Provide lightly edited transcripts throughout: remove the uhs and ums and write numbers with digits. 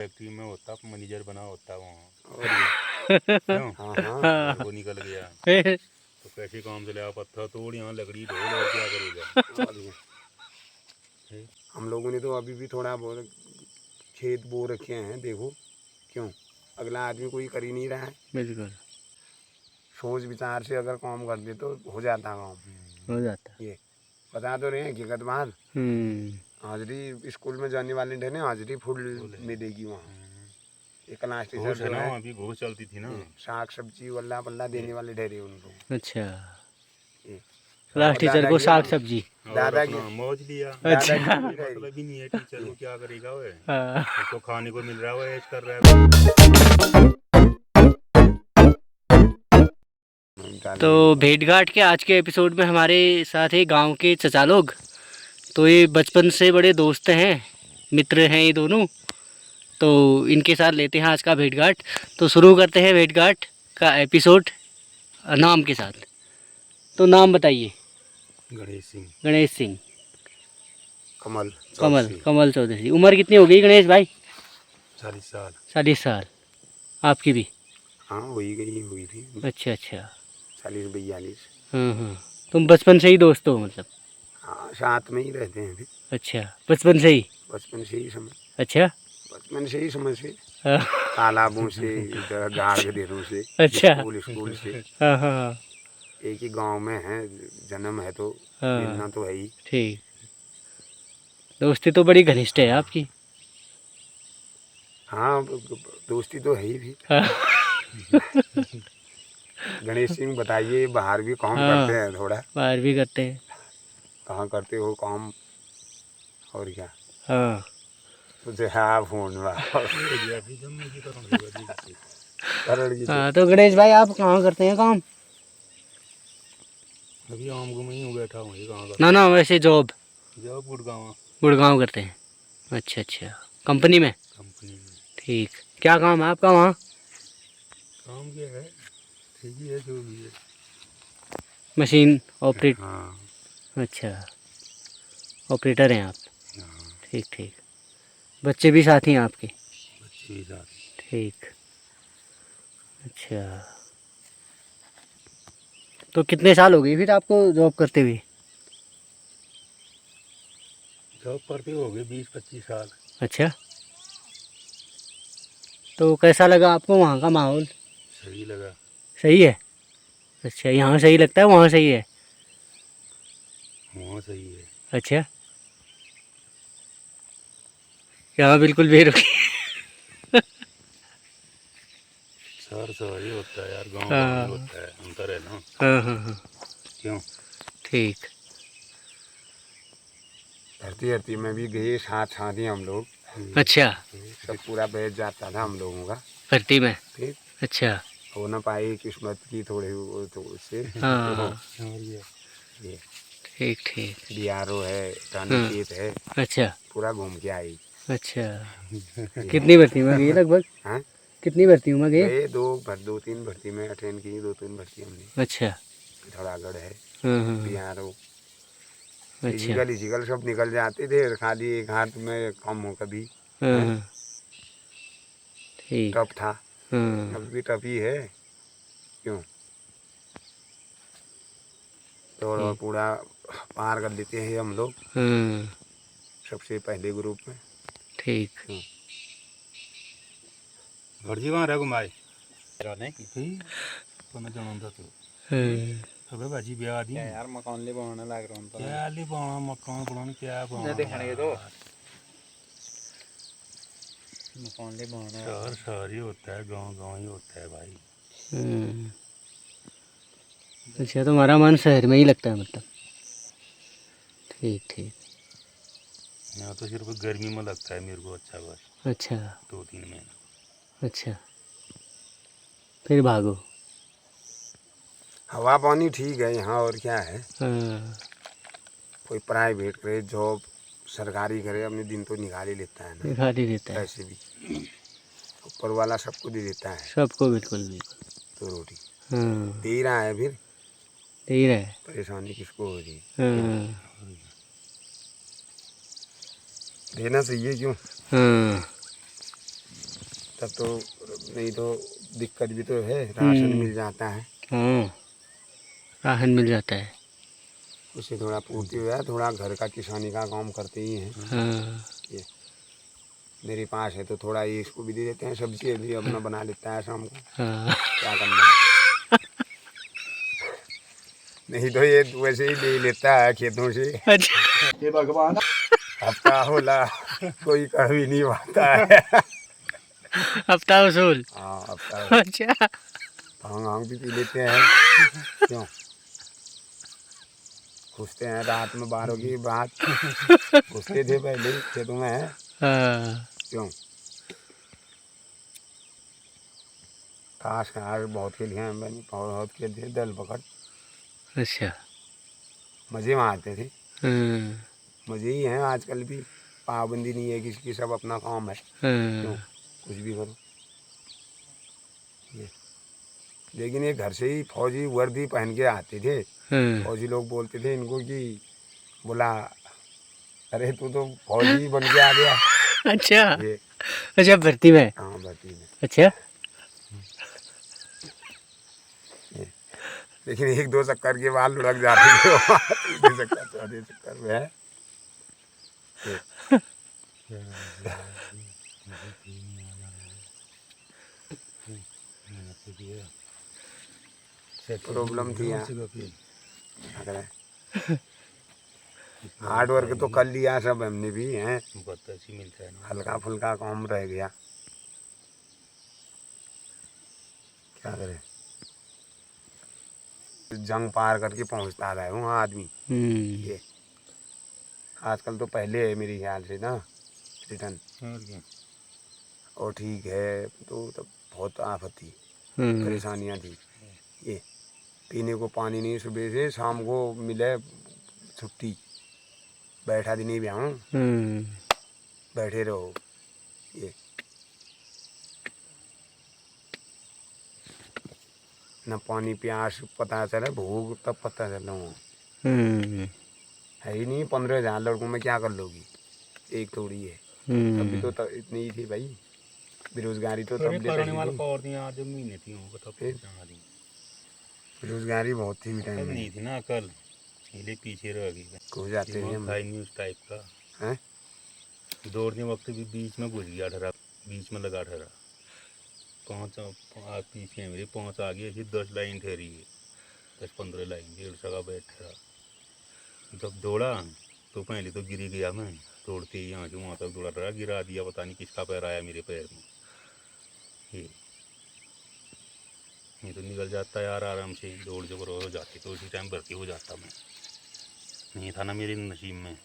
Factory में होता manager बना होता वहाँ और ये क्यों हाँ वो निकल गया फिर तो कैसे काम से ले पत्थर तोड़ यहाँ लकड़ी ढोल और क्या करेगा। और ये हम लोगों ने तो अभी भी थोड़ा बहुत खेत बो रखे हैं, देखो क्यों अगला आदमी कोई कर ही नहीं रहा है। बिल्कुल सोच विचार से अगर काम कर दे तो हो जाता काम, हो जाता। ये बता तो रहे हैं हकीकत बात। हाजिरी स्कूल में जाने वाले थे ना, हाजिरी फुल मिलेगी वहाँ। एक लास्ट टीचर जो है अभी घूस चलती थी ना, साग सब्जी वल्ला पल्ला देने वाले ठहरे उनको। अच्छा ये क्लास टीचर को साग सब्जी दादा की मौज लिया। अच्छा मतलब ही नहीं है टीचर को क्या करेगा वो, हाँ। उसको खाने को मिल रहा है, ऐश कर रहा है। तो भेंट घाट के आज के एपिसोड में हमारे साथ है गांव के चचा लोग। तो ये बचपन से बड़े दोस्त हैं, मित्र हैं ये दोनों। तो इनके साथ लेते हैं आज का भेंट घाट। तो शुरू करते हैं भेंट घाट का एपिसोड नाम के साथ। तो नाम बताइए। गणेश सिंह। गणेश सिंह। कमल कमल चौधरी। उम्र कितनी हो गई गणेश भाई? 40 साल। 40 साल। आपकी भी? हाँ हुई गई हुई थी। अच्छा अच्छा। 40-42। हाँ। तुम बचपन से ही दोस्त हो मतलब? हाँ साथ में ही रहते हैं फिर। अच्छा बचपन से ही? बचपन से ही समझ। अच्छा बचपन से ही समझ से हाँ। तालाबों से गाड़ के देरों से अच्छा। स्कूल से हाँ। एक ही गांव में है, जन्म है तो हाँ मिलना तो है ही। ठीक। दोस्ती तो बड़ी घनिष्ठ है आपकी। हाँ दोस्ती तो है ही भी। हाँ। गणेश सिंह बताइए, बाहर भी काम हाँ, करते हैं थोड़ा? बाहर भी करते हैं। कहाँ करते हो काम और क्या? हाँ तुझे हाँ फोन करण जी हाँ। तो गणेश भाई आप कहाँ करते हैं काम? अभी आम को में ही बैठा हूँ, ये कहाँ ना ना वैसे जॉब? जॉब गुड़गांव। गुड़गांव करते हैं। अच्छा अच्छा। कंपनी में? कंपनी में। ठीक। क्या काम है आपका वहाँ? काम क्या है, ठीक ही है जो भी है। Machine operate? हाँ। अच्छा ऑपरेटर हैं आप? हाँ। ठीक ठीक। बच्चे भी साथ ही हैं आपके? बच्चे भी साथ। ठीक। अच्छा तो कितने साल हो गए फिर आपको जॉब करते हुए? जॉब करते हो गए 20-25 साल। अच्छा तो कैसा लगा आपको वहाँ का माहौल? सही लगा। सही है? अच्छा यहाँ सही लगता है वहाँ सही है? वहाँ सही है। अच्छा यहाँ बिल्कुल बेरुखी। शहर शहर ही होता है यार, गांव गांव ही हाँ होता है, अंतर है ना। हाँ। क्यों? ठीक। धरती में भी गए साथ साथ ही हम लोग। अच्छा सब पूरा बैठ जाता था हम लोगों का भर्ती में? फिर अच्छा हो ना पाई किस्मत की थोड़ी वो तो उससे। हाँ ये ठीक ठीक। DRO है, रानीखेत है, अच्छा पूरा घूम के आई। अच्छा। कितनी भर्ती में गई लगभग? हाँ कितनी भर्ती में गए? गए 2-3 भर्ती में अटेंड की, 2-3 भर्ती हमने। अच्छा। पिथौरागढ़ है, हाँ। DRO अच्छा फिजिकल सब निकल जाते थे, खाली एक हाथ में कम हो कभी। हाँ ठीक। टफ था, हाँ अभी भी टफ ही है। क्यों तो पूरा पार कर लेते हैं हम लोग हाँ सबसे पहले ग्रुप में। ठीक। घरजी कहाँ रह घुमाए जाने की तो मैं जानता तो सबे बाजी ब्याह दी यार मकान ले बनाने लग रहा हूँ क्या ले पाना मकान बनाने क्या पाना देखने तो मकान ले बनाना शहर शहर ही होता है, गांव गांव ही होता है भाई। अच्छा तुम्हारा मन शहर में ही लगता है मतलब? ठीक ठीक। यहाँ तो सिर्फ गर्मी में लगता है मेरे को अच्छा, बस अच्छा 2-3 महीना। अच्छा फिर भागो। हवा पानी ठीक है यहाँ, और क्या है। हाँ कोई प्राइवेट करे जॉब, सरकारी करे, अपने दिन तो निकाल ही लेता है ना। दिखा ही देता है ऐसे भी ऊपर वाला सबको दे देता है सबको। बिल्कुल बिल्कुल। तो रोटी हाँ दे रहा है, फिर दे ही रहा है। परेशानी किसको हो रही है। हाँ देना चाहिए क्यों। हाँ तब तो नहीं तो दिक्कत भी तो है, राशन मिल जाता है, हाँ राशन मिल जाता है। उससे थोड़ा पूर्ति हो जाए, थोड़ा घर का किसानी का काम करते ही हैं। हाँ ये मेरे पास है तो थोड़ा ये इसको भी दे देते हैं, सब्जी भी अपना बना लेता है शाम को, हाँ क्या करना। नहीं तो ये वैसे ही ले लेता है खेतों से। अच्छा ये भगवान हफ्ता होला कोई कभी नहीं पाता है। हफ्ता वसूल। हाँ हफ्ता अच्छा भांग भांग भी पी लेते हैं। क्यों घुसते हैं रात में 12 की बात, घुसते थे पहले ही खेतों में है। हाँ क्यों ताश खास बहुत खेले हैं मैंने, बहुत खेलते थे दल पकड़, अच्छा मज़े में आते थे। हाँ मज़े ही हैं आजकल भी, पाबंदी नहीं है किसी की, सब अपना काम है। क्यों हाँ कुछ भी करो ये। लेकिन ये घर से ही फौजी वर्दी पहन के आते थे, हाँ फौजी लोग बोलते थे इनको कि बोला अरे तू तो फौजी बन के आ गया। अच्छा ये अच्छा भर्ती में। हाँ भर्ती में। अच्छा लेकिन एक दो चक्कर के बाद लुढ़क जाते थे वो, तीसरे चक्कर चौथे चक्कर में है। प्रॉब्लम थी यहाँ, क्या करें। हार्ड वर्क तो कर लिया सब हमने भी हैं, मिलता है ना। हल्का फुल्का काम रह गया, क्या करें। जंग पार करके पहुंचता रहा हूँ आदमी। ये आजकल तो पहले है मेरे ख्याल से ना रिटर्न, और क्या? और ठीक है तो तब बहुत आफत थी, परेशानियाँ थी। ये पीने को पानी नहीं, सुबह से शाम को मिले छुट्टी, बैठा दिन ही भी आऊँ, बैठे रहो। ये न पानी प्यास पता चले, भूख तब पता चला हूँ है ही नहीं। 15,000 लड़कों में क्या कर लोगी, एक थोड़ी है। तब भी तो इतनी ही थी भाई, बेरोजगारी तो तब ले करने रही वाला थी, और नहीं, आज महीने थी वो तब फिर? पहुंचा दी। बेरोजगारी बहुत थी भी कल टाइम में, नहीं थी ना, कल इसलिए पीछे रह गई। हो जाते थे दिमाग हम था ही नहीं उस टाइप का। हैं। दौड़ने वक्त भी बीच में घुस गया ठहरा, बीच में लगा ठहरा। पाँच पीछे मेरे 5 आगे, ऐसी 10 लाइन ठहरी है, 10-15 लाइन, 150 का बैठ ठहरा। जब दौड़ा तो पहले तो गिरी गया मैं, दौड़ते ही यहाँ से वहाँ तक दौड़ा रहा, गिरा दिया, पता नहीं किसका पैर आया मेरे पैर में। ये तो निकल जाता यार आराम से, दौड़ जब हो जाती तो उसी टाइम भर्ती हो जाता मैं, नहीं था ना मेरे नसीब में।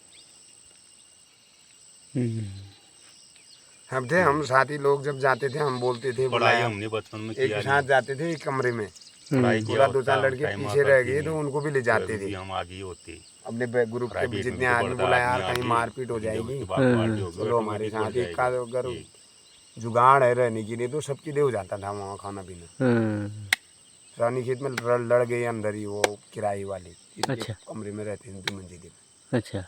हम थे, हम साथी लोग जब जाते थे हम बोलते थे पढ़ाई बुलाया, हमने बचपन में एक किया साथ नहीं। जाते थे एक कमरे में, पढ़ाई पूरा किया 2-4 होता, लड़के टाइम पीछे आता रह थी गए तो नहीं, उनको भी ले जाते भी थे। हम आगे होते। अपने ग्रुप के प्राइवेट में जितने भी तो आदमी पढ़ता बोला आदमी यार कहीं आगे, मारपीट हो लेकिन जब जाएगी, उसके बाद पार्टी होगी चलो हमारे साथ एक का अगर जुगाड़ है रहने के लिए तो सबके लिए हो जाता था वहाँ खाना पीना। रानी खेत में लड़ गए अंदर ही, वो किराए वाले अच्छा। एक कमरे में रहते हैं 2 मंजिले में। अच्छा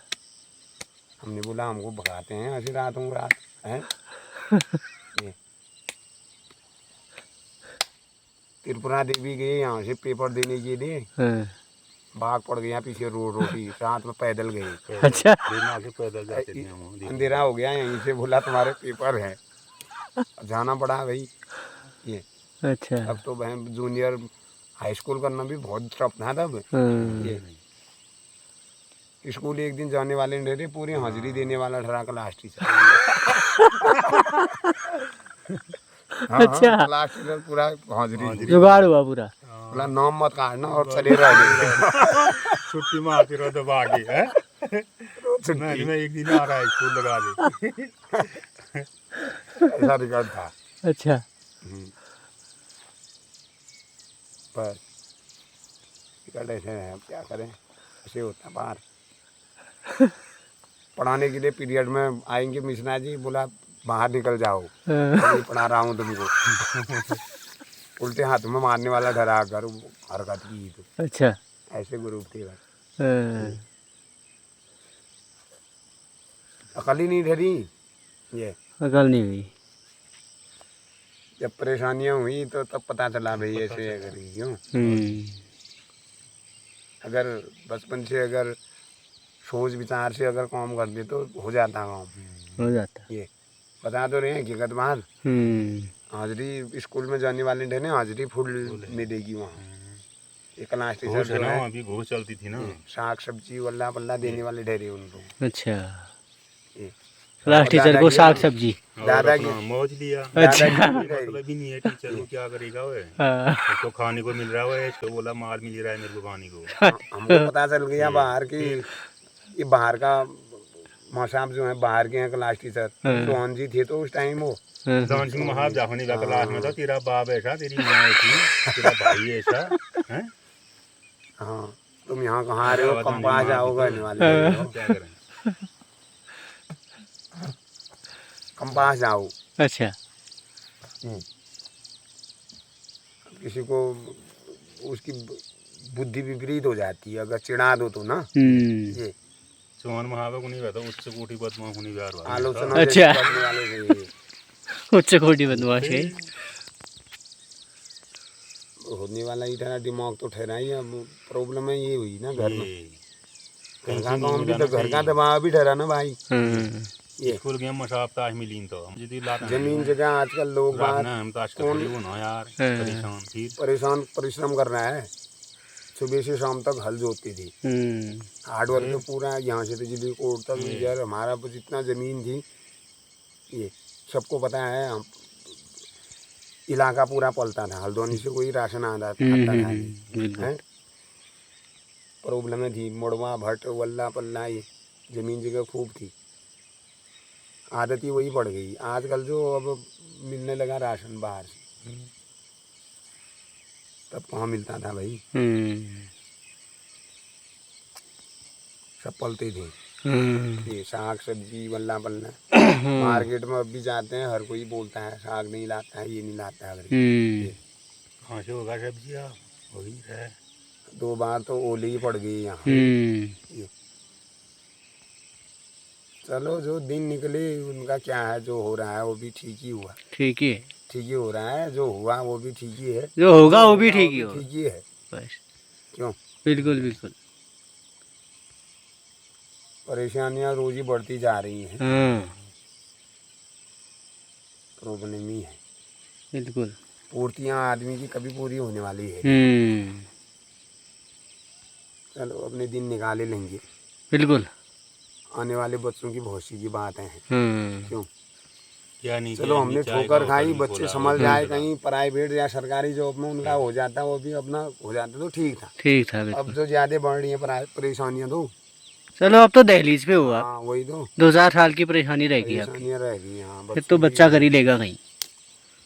हमने बोला हमको भगाते हैं ऐसी रातों रात हैं। ये त्रिपुरा देवी गए यहाँ से पेपर देने के लिए, भाग पड़ गया पीछे रोटी, रात में पैदल गए। अच्छा पैदल जाते थे हम। अंधेरा हो गया यहीं से, बोला तुम्हारे पेपर है, जाना पड़ा भाई। ये अच्छा अब तो बहन जूनियर हाई स्कूल करना भी बहुत टफ था तब। ये स्कूल एक दिन जाने वाले नहीं थे, पूरी हाजिरी देने वाला ठहरा क्लास टीचर। अच्छा क्लास टीचर पूरा हाजिरी जुगाड़ हुआ पूरा। बोला नाम मत काटना और चले रहे। छुट्टी मारती रहो दबा के है। मैं एक दिन आ रहा है स्कूल लगा दे। ऐसा रिकॉर्ड था। अच्छा पर रिकॉर्ड ऐसे है, अब क्या करें, ऐसे होता बाहर। पढ़ाने के लिए पीरियड में आएंगे मिश्रा जी, बोला बाहर निकल जाओ, नहीं पढ़ा रहा हूँ तुमको। उल्टे हाथ में मारने वाला डरा कर हरकत की तो। अच्छा ऐसे ग्रुप थे भाई, अकल ही नहीं डरी। ये अकल नहीं हुई। जब परेशानियां हुई तो तब पता चला भाई ऐसे अगर क्यों। अगर बचपन से अगर सोच विचार से अगर काम कर दे तो हो जाता काम। हो जाता। ये बता तो रहे हैं हकीकत बात। हाजिरी स्कूल में जाने वाले थे हाजिरी फुल मिलेगी वहाँ। एक क्लास टीचर घूस है जो ना, है अभी घूस चलती थी ना। साग सब्जी वल्ला पल्ला देने वाले ठहरे उनको। अच्छा, ये क्लास टीचर को साग सब्जी। दादा और की अपना मौज लिया। अच्छा। मतलब भी नहीं है टीचर को क्या करेगा वो। हाँ। इसको खाने को मिल रहा है, इसको बोला माल मिल रहा है मेरे को खाने को। हमको पता चल गया बाहर की ये बाहर का मौसाब जो है बाहर के हैं क्लास टीचर चौहान जी थे तो उस टाइम वो चौहान सिंह महाब जाखोनी का क्लास में था, तेरा बाप ऐसा, तेरी माँ ऐसी, तेरा भाई ऐसा है। हाँ तुम यहाँ कहाँ आ रहे हो, कंपास जाओगे आने वाले हो। क्या करें। कंपास जाओ। अच्छा। किसी को उसकी बुद्धि विपरीत हो जाती है अगर चिढ़ा दो तो ना। ये चौहान महाबा को नहीं रहता, उससे कोटी बदमाश होनी प्यार हुआ। आलोचना अच्छा। जैसे करने वाले थे ये। उच्च कोटि बदमाश है। होने वाला ही था, दिमाग तो ठहरा ही। अब प्रॉब्लम है ये हुई ना घर में, घर का काम भी तो घर का दबाव भी ठहरा ना भाई। ये स्कूल गए मसाब ताश मिलीन तो जमीन जगह आजकल लोग बात हम ताश का थोड़ी वो ना यार परेशान फिर परेशान परिश्रम कर रहा है। सुबह से शाम तक हल जोतती थी, हार्ड वर्क तो पूरा यहाँ से तो जिले कोट तक यार हमारा जितना जमीन थी ये सबको पता है। हम इलाका पूरा पलता था, हल्द्वानी से कोई राशन आता था नहीं। प्रॉब्लम थी मुड़वा भट्ट वल्ला पल्ला, ये जमीन जगह खूब थी। आदत ही वही पड़ गई। आजकल जो अब मिलने लगा राशन बाहर से, तब कहाँ मिलता था भाई। सब पलते थे ये साग सब्जी वल्ला पल्ला। मार्केट में अब भी जाते हैं हर कोई बोलता है साग नहीं लाता है, ये नहीं लाता है। कहाँ से होगा सब्जी वही है। 2 बार तो ओले ही पड़ गई यहाँ। चलो जो दिन निकले उनका क्या है, जो हो रहा है वो भी ठीक ही हुआ। ठीक ही ठीक ही हो रहा है, जो हुआ वो भी ठीक ही है, जो होगा वो भी ठीक ही होगा। ठीक ही है बस क्यों। बिल्कुल बिल्कुल। परेशानियां रोज ही बढ़ती जा रही हैं। प्रॉब्लम ही है बिल्कुल। पूर्तियां आदमी की कभी पूरी होने वाली है। चलो अपने दिन निकाले लेंगे। बिल्कुल। आने वाले बच्चों की बहुत सी बात है क्यों। क्या नहीं चलो हमने ठोकर खाई, बच्चे संभल जाए कहीं प्राइवेट या सरकारी जॉब में उनका हो जाता, वो भी अपना हो जाता तो ठीक था। ठीक था। अब जो ज्यादा बढ़ रही है परेशानियां तो चलो अब तो दहलीज पे हुआ। हाँ वही तो 2000 साल की परेशानी रह गई। परेशानियां रह गई। हाँ फिर तो बच्चा कर ही लेगा कहीं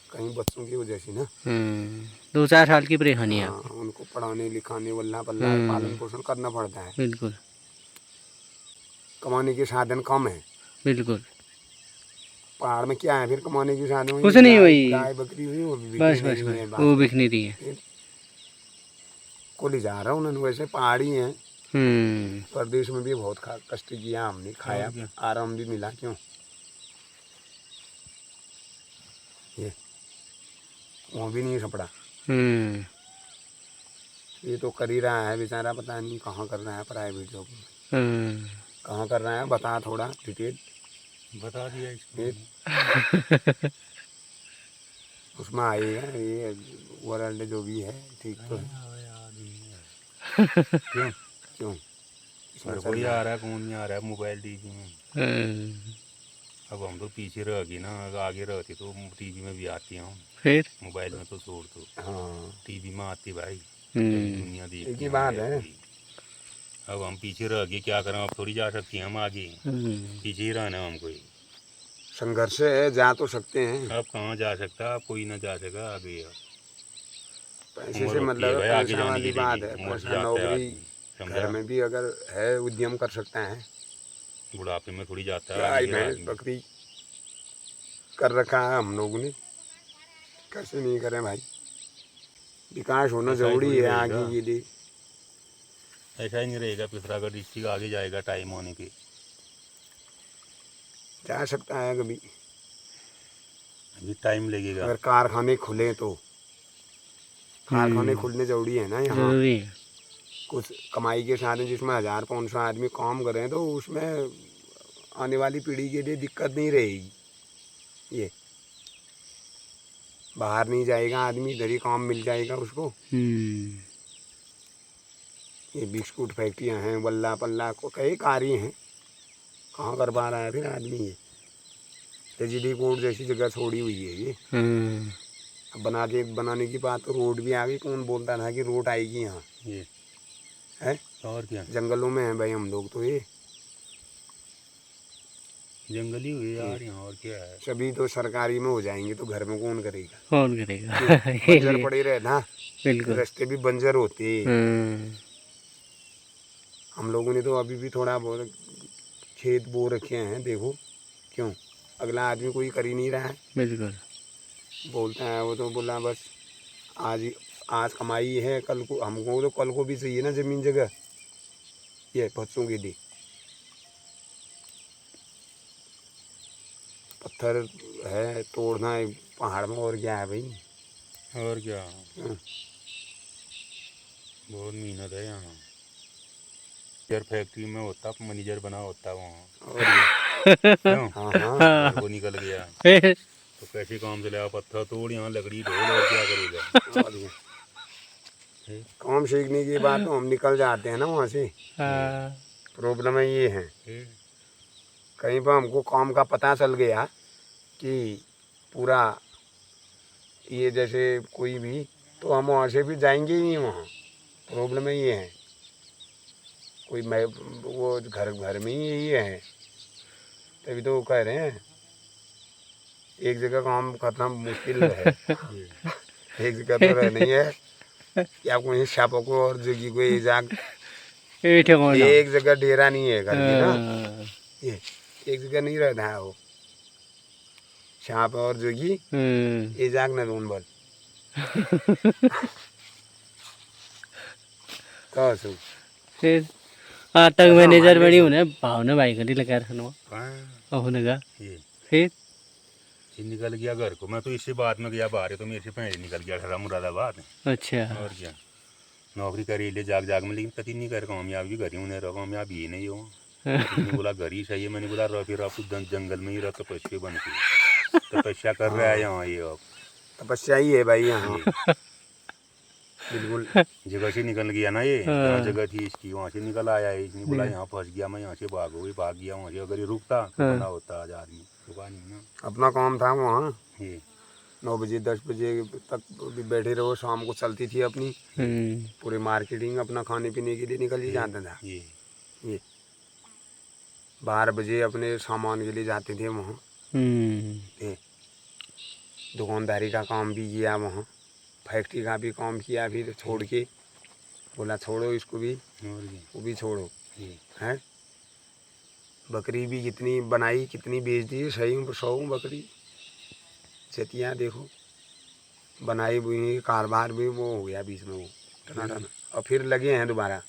कहीं बच्चों की वजह से ना। 2000 साल की परेशानी है। उनको पढ़ाने लिखाने वल्ला पल्ला पालन पोषण करना पड़ता है। बिल्कुल। कमाने के साधन कम है। बिल्कुल। पहाड़ में क्या है फिर कमाने के साधन, कुछ नहीं, वही गाय बकरी हुई वो भी बस बस बस वो बिक नहीं रही है। को ले जा रहा हूँ उन्होंने। वैसे पहाड़ी हैं, प्रदेश में भी बहुत कष्ट किया हमने, खाया आराम भी मिला क्यों। ये वो भी नहीं सपड़ा। ये तो कर ही रहा है बेचारा, पता नहीं कहाँ कर रहा है प्राइवेट जॉब में। कहाँ कर रहा है बता थोड़ा डिटेल बता दिया इसको। उसमें आएगा ये वर्ल्ड जो भी है ठीक तो है। क्यों क्यों कोई आ रहा है, कौन नहीं आ रहा है मोबाइल टीवी में। अब हम तो पीछे रह गए ना, आगे रहती तो टीवी में भी आती हूँ, फिर मोबाइल में तो छोड़ दो। हाँ टीवी में आती भाई, दुनिया देखती बात है। अब हम पीछे रह गए, क्या करें, अब थोड़ी जा सकती हैं हम आगे, पीछे ही रहना हमको। संघर्ष है, जा तो सकते हैं। अब कहाँ जा सकता, अब कोई ना जा सका आगे। पैसे से मतलब पैसा वाली बात है, पैसा नौकरी घर में भी अगर है उद्यम कर सकता है। बुढ़ापे में थोड़ी जाता है। भैंस बकरी कर रखा है हम लोगों ने, कैसे नहीं करें भाई। विकास होना जरूरी है आगे के लिए। ऐसा ही नहीं रहेगा, पिथौरागढ़ डिस्ट्रिक्ट आगे जाएगा टाइम होने पे। जा सकता है कभी। अभी टाइम लगेगा। अगर कारखाने खुले तो कारखाने खुलने जरूरी है ना यहाँ। जरूरी है। कुछ कमाई के साधन जिसमें 1000-500 आदमी काम करें तो उसमें आने वाली पीढ़ी के लिए दिक्कत नहीं रहेगी। ये बाहर नहीं जाएगा आदमी, इधर ही काम मिल जाएगा उसको। ये बिस्कुट फैक्ट्रियाँ हैं, बल्ला पल्ला को कई कार्य हैं, कहाँ कर पा रहा है फिर आदमी। ये ट्रेजिडी कोर्ट जैसी जगह छोड़ी हुई है ये। अब बनाने की बात तो रोड भी आ गई। कौन बोलता था कि रोड आएगी यहाँ? ये है और क्या, जंगलों में है भाई हम लोग तो। ये जंगली हुए यार यहाँ, और क्या है। सभी तो सरकारी में हो जाएंगे तो घर में कौन करेगा? कौन करेगा? बंजर पड़े रहे ना, बिल्कुल। रास्ते भी बंजर होते। हम लोगों ने तो अभी भी थोड़ा बहुत खेत बो रखे हैं, देखो क्यों अगला आदमी कोई कर ही नहीं रहा है। बिल्कुल। बोलता है वो तो बोला बस आज कमाई है, कल को हमको तो कल को भी चाहिए ना जमीन जगह, ये बच्चों के लिए। पत्थर है तोड़ना है पहाड़ में, और क्या है भाई? और क्या, बहुत मेहनत है यहाँ। मैनेजर फैक्ट्री में होता, मैनेजर बना होता वहाँ। और ये क्यों? हाँ वो निकल गया तो कैसे काम चलेगा? पत्थर तोड़, यहाँ लकड़ी ढोल, और क्या करेगा? और ये काम सीखने की बात तो हम निकल जाते हैं ना वहाँ से। प्रॉब्लम है ये है, कहीं पर हमको काम का पता चल गया कि पूरा ये जैसे कोई भी, तो हम वहाँ से भी जाएंगे ही नहीं वहाँ। प्रॉब्लम है ये है, कोई मैं वो घर में ही यही है। तभी तो कह रहे हैं एक जगह काम करना मुश्किल है। एक जगह तो रह नहीं है कि आपको हिस्सा पको और जगह को एक जगह डेरा नहीं है घर की ना। ये एक जगह नहीं रहता है वो छाप और जोगी ये जाग न रोन बल कहाँ सु फिर तक मैनेजर बनी होने भावना भाई करी लगा रखना होने का। फिर निकल गया घर को। मैं तो इसी बात में गया बाहर, तो मेरे से पहले निकल गया खरा मुरादाबाद। अच्छा। और क्या, नौकरी करी ले जाग में, लेकिन कभी नहीं कर कामयाब भी घर ही उन्हें रहा, कामयाब ये नहीं हो। मैंने बोला घर ही सही है। मैंने बोला रहा फिर आपको जंगल में ही रह तपस्या बन के तपस्या कर रहा है यहाँ। ये अब तपस्या ही है भाई यहाँ। बिल्कुल जगह से निकल गया ना, ये जहाँ जगह थी इसकी वहाँ से निकल आया है। इसने बोला यहाँ फंस गया मैं, यहाँ से भाग गया वहाँ से। अगर ये रुकता तो बना होता आज आदमी, रुका नहीं ना। अपना काम था वहाँ, ये 9 बजे 10 बजे तक भी बैठे रहो। शाम को चलती थी अपनी पूरी मार्केटिंग, अपना खाने पीने के लिए निकल ही जाता था। ये 12 बजे अपने सामान के लिए जाते थे वहाँ। दुकानदारी का काम भी किया वहाँ, फैक्ट्री का भी काम किया। फिर छोड़ के बोला छोड़ो इसको भी, वो भी छोड़ो है। बकरी भी कितनी बनाई, कितनी बेच दी, सही 100 बकरी चतिया देखो बनाई हुई। कारोबार भी वो हो गया बीच में वो टनाटन, और फिर लगे हैं दोबारा।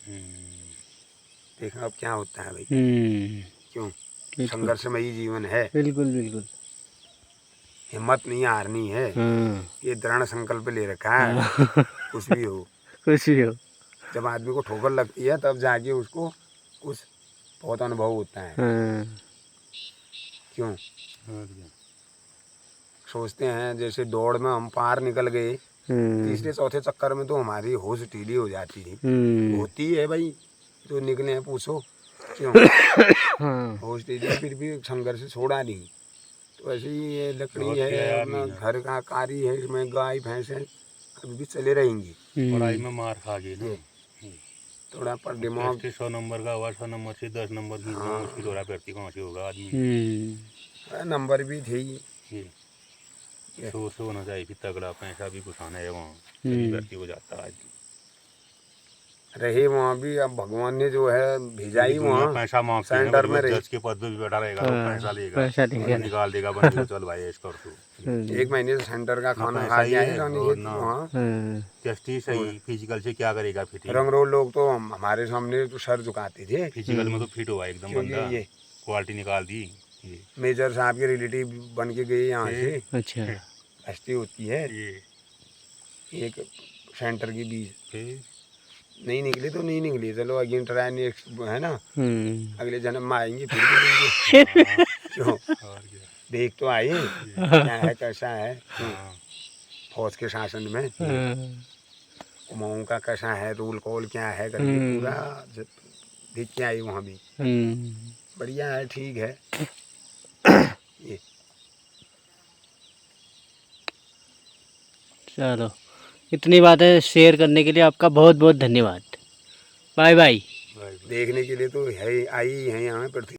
देखा अब क्या होता है भाई। क्यों संघर्षमयी जीवन है। बिल्कुल बिल्कुल। हिम्मत नहीं हारनी है। ये दृढ़ संकल्प ले रखा है। कुछ भी हो जब आदमी को ठोकर लगती है तब जाके उसको कुछ बहुत अनुभव होता है। क्यों सोचते हैं जैसे दौड़ में हम पार निकल गए, तीसरे चौथे चक्कर में तो हमारी होश ढीली हो जाती है। होती है भाई, जो निकले हैं पूछो क्यों। होश ढीली फिर भी संघर्ष छोड़ा नहीं। तो ऐसे ही ये लकड़ी है, अपना घर का कार्य है, इसमें गाय भैंस है, अभी भी चले रहेंगी। पढ़ाई में मार खा गई ना थोड़ा पर दिमाग 100 नंबर का हुआ, 100 नंबर से 10 नंबर खींचना मुश्किल हो रहा। प्रति कहाँ से होगा आदमी। नंबर भी थे। सोच होना चाहिए फिर तगड़ा, पैसा भी घुसाना है वहाँ, भर्ती हो जाता है। रहे वहाँ भी, अब भगवान ने जो है भेजा ही वहाँ पैसा मांगते हैं। सेंटर में रहे। जज के पद पे भी बैठा रहेगा तो पैसा लेगा, निकाल देगा बंदे को, चल भाई ऐसा कर तू। 1 महीने से सेंटर का खाना खा के आए वहाँ। जस्टिस सही, फिजिकल से क्या करेगा फिट। रंगरोल लोग तो हमारे सामने तो सर झुकाते थे। फिजिकल में तो फिट हुआ एकदम बंदा, क्वालिटी निकाल दी, ये मेजर साहब के रिलेटिव बन के गए यहाँ से। अच्छा। हस्ती होती है ये एक सेंटर के बीच। फिर नहीं निकली तो नहीं निकली, चलो अगेन ट्राई नेक्स्ट है ना, हम्म। अगले जन्म में आएंगे फिर भी देंगे। हाँ, क्यों, और क्या। देख तो आए क्या है कैसा है। हाँ, फौज के शासन में हाँ, कुमाऊं का कैसा है, रूल कॉल क्या है करके पूरा देख के आए वहाँ भी। बढ़िया है, ठीक है। ये चलो, इतनी बातें शेयर करने के लिए आपका बहुत बहुत धन्यवाद। Bye bye. भाई देखने के लिए तो है आई है यहाँ पृथ्वी।